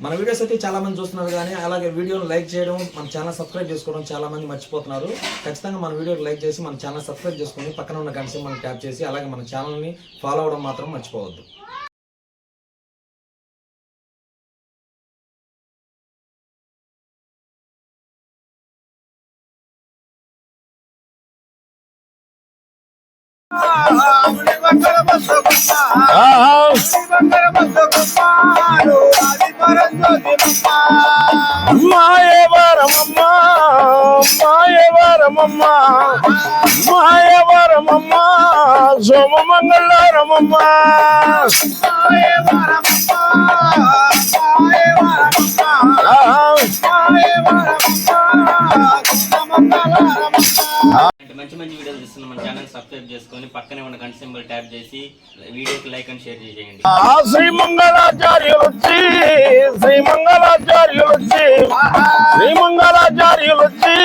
మన వీడియోస్ అయితే చాలా మంది చూస్తున్నారు, కానీ అలాగే వీడియోని లైక్ చేయడం, మన ఛానల్ సబ్స్క్రైబ్ చేసుకోవడం చాలా మంది మర్చిపోతున్నారు. ఖచ్చితంగా మన వీడియోని లైక్ చేసి మన ఛానల్ సబ్స్క్రైబ్ చేసుకొని పక్కన ఉన్న గంట సింబల్ని ట్యాప్ చేసి అలాగే మన ఛానల్ని ఫాలో అవడం మాత్రం మర్చిపోవద్దు. మాయవరమమ్మా సోమమంగళారమమ్మా మంచి మంచి వీడియోలు చూస్తున్న మన ఛానల్ సబ్స్క్రైబ్ చేసుకొని పక్కనే ఉన్న గంట సింబల్ ట్యాప్ చేసి వీడియోకి లైక్ అండ్ షేర్ చేయండి. శ్రీమంగళాచార్యులొచ్చి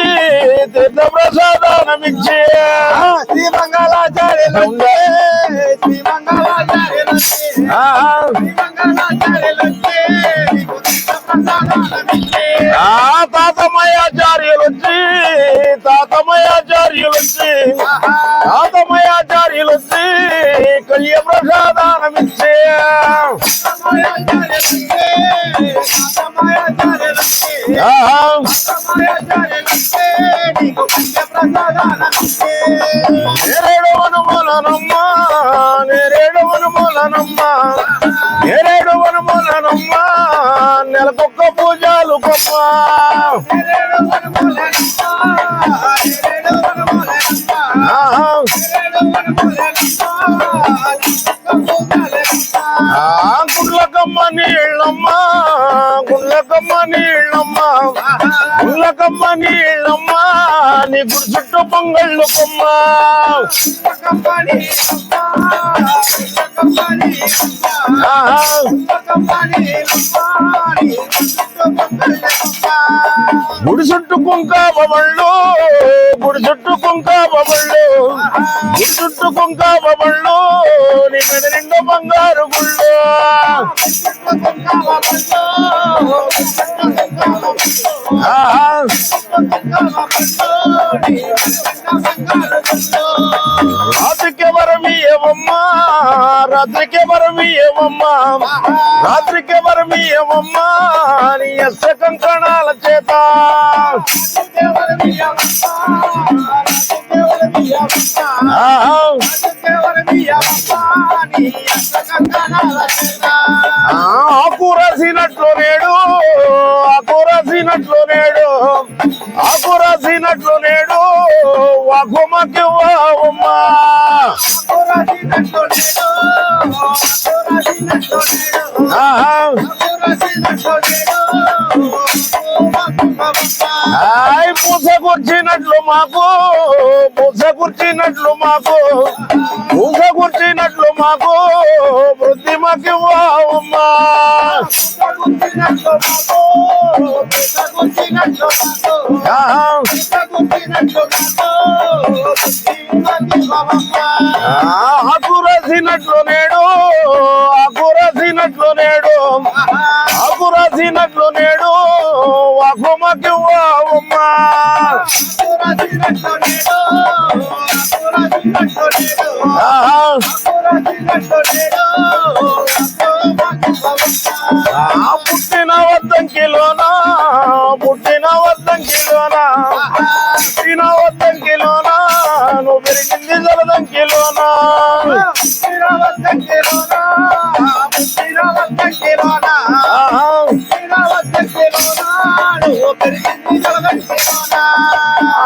తీర్థ ప్రసాదానమిచ్చి తాతమయాచార్యులొచ్చి కళ్య ప్రసాదానమిచ్చే నేరేడు వనమూలనమ్మా నెలకొక్క పూజలు గొప్ప గుండ్లకమ్మ నీళ్ళమ్మా నీ గుడి చుట్టూ పొంగళ్ళు కొమ్మ గుడి చుట్టూ కుంకాబళ్ళు నీ మీద నిండు బంగారు గుళ్ళు రాత్రికి వరమీయమమ్మా నీ అష్ట కంకణాల చేత ఆకు రాసినట్లు నేడు వాకుమకివ్వమ్మా పూస కూర్చినట్లు మాకు వృద్ధి మాకివ్వమ్మా ఆకు రాసినట్లు నేడు వాకుమకివ్వమ్మా పుట్టిన వద్దంకిలోనా నువ్వు పెరిగింది జలదంకిలోనా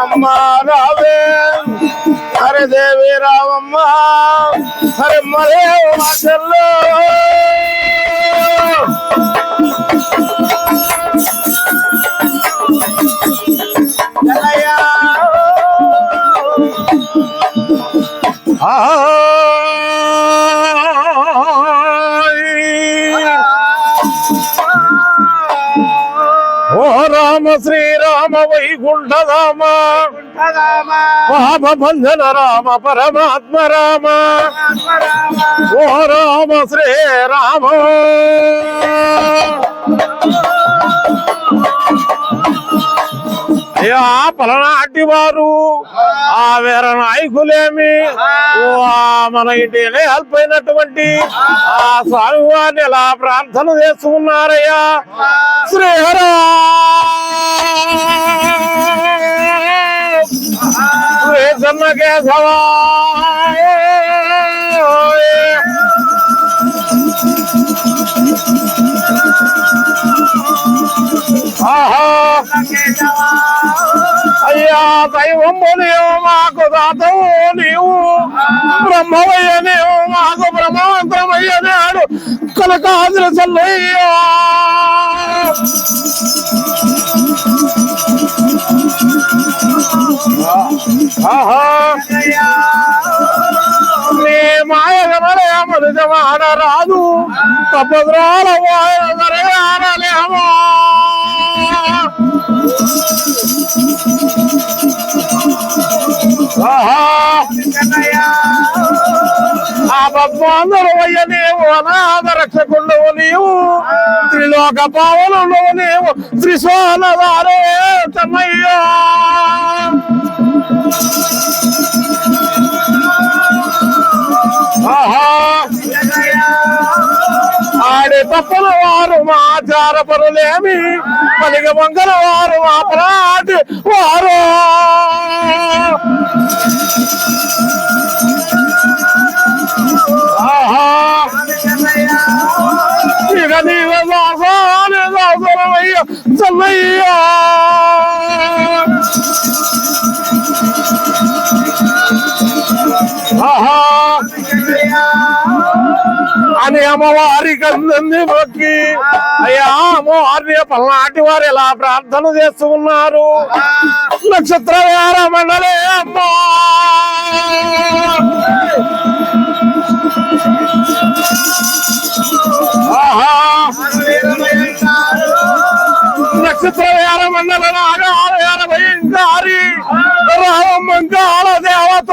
అమ్మా రావే హరే దేవి రావమ్మా హరే మరే మాటల్లో ఓ రామ శ్రీరామ వైకుంఠధామ పాపబంధన రామ పరమాత్మ రామ ఓ రామ శ్రీరామ అయ్యా పలనాటి వారు ఆ వీర నాయకులేమి మన ఇంటి హెల్ప్ అయినటువంటి ఆ స్వామి వారిని ఎలా ప్రార్థన చేస్తున్నారయ్యా. శ్రీహరా శ్రీ కేశవా అయ్యా దైవము నీవు మాకు దాతవు నీవు బ్రహ్మవయ్య నీవు మాకు బ్రహ్మవంతమయ్యనాడు కనకాదుల చల్లయ్యా. నీ మాయగమలేమని ఆడరాదు తపద్రాల వాయనరే ఆడలేమో. ఆ పద్మాందరు వయ్య నీవు అనాథ రక్షకుండవు నీవు త్రిలోక పావనుడవు నీవు త్రిశూలధారే తన్నయ్యా. ఆడే తప్పల వారు మా ఆచారపరులేమి పలిగ వంగల వారు మా ప్రాటి వారు. ఇక నీవ దాసానే దాసరమయ్య చల్లయ్యా. అని అమ్మవారి కందంది మొక్కి అయ్యా అమ్మవారిని పల్నాటి వారు ఎలా ప్రార్థన చేస్తూ ఉన్నారు. నక్షత్ర వేర మండలే అమ్మా నక్షత్ర వేర మండల నాగార భయంకారి రామంకాల దేవత.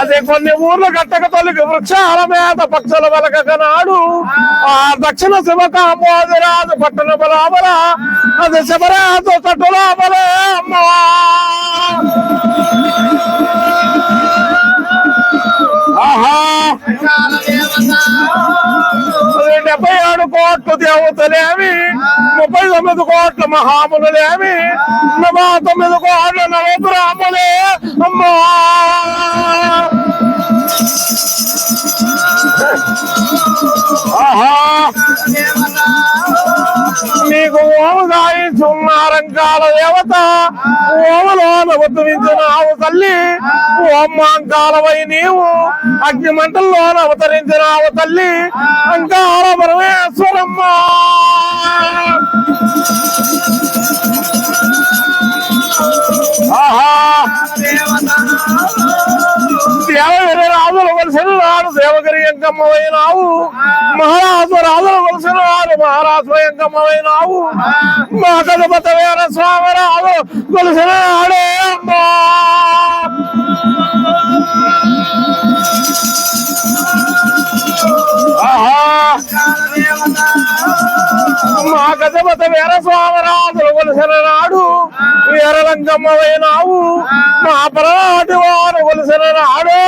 అదే కొన్ని ఊర్ల గట్టక తొలికి వృక్షాల మీద పక్షుల వెలకక నాడు ఆ దక్షిణ శివకాంబోదిరాజు పట్టణ బలాబల అది శివరాజు తట్టులాబలే అమ్మా. 77 కోట్ల దేవతలేమి 39 కోట్ల మహామునులేమి 49 కోట్ల నవబ్రాహ్మణులే అమ్మా. నీకు ఓము దాయించున్నారంకాల దేవత ఓమలోన ఉద్భవించినావు తల్లి. ఓమ్మాంకాలవై నీవు అగ్ని మంటల్లోన అవతరించినావు తల్లి. అంకాల పరమేశ్వరమ్మ. దేవగిరి రాజుల వలసిన నాడు దేవగిరి ఎంకమ్మవైనావు. మహారాజు రాజుల వలసిన నాడు మహారాజు ఎంకమ్మవైనావు. మా గణపతి వీర స్వామి రాజు కొలిసిన నాడే అమ్మా. మా గజపతి వీర స్వామి రాజులు కొలిసిన నాడు వీరలంకమ్మవైనావు. మా పరనాటి వారు కొలిసిన నాడు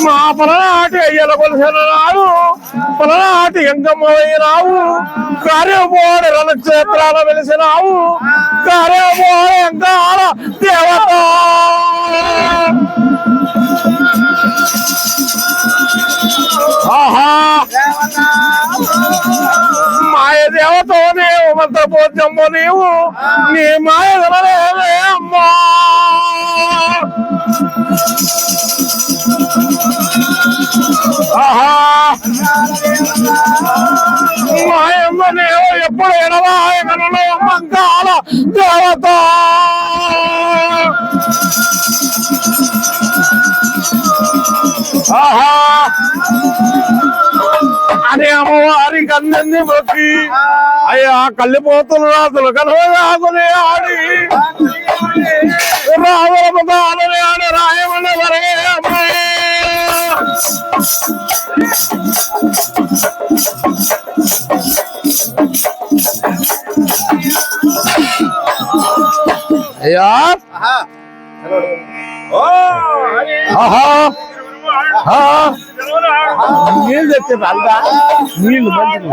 మా పలనాటి అయ్యల కొలిసిన నాడు పలనాటి ఎంకమ్మవైనావు. కార్యపోడి రణక్షేత్రాల వెలిసినావు. కార్యపోడి ఎంకాల దేవత. మాయ దేవతో నీవు మంత్రపోద్యము నీవు నీ మాయ గలలేవే అమ్మా. మాయమ్మ నీవు ఎప్పుడు ఎడవాయగలలో మంకాల దేవత. అని అమ్మవారికి అందంది మొక్కి అయ్యా కళ్ళిపోతున్న రాత్రులు కనవగాకుని ఆడి రావరమదాలని ఆడి రాయమని వరే అమ్మాయి అయ్యా నీళ్ళు తెచ్చే రాదా నీళ్ళు మంచి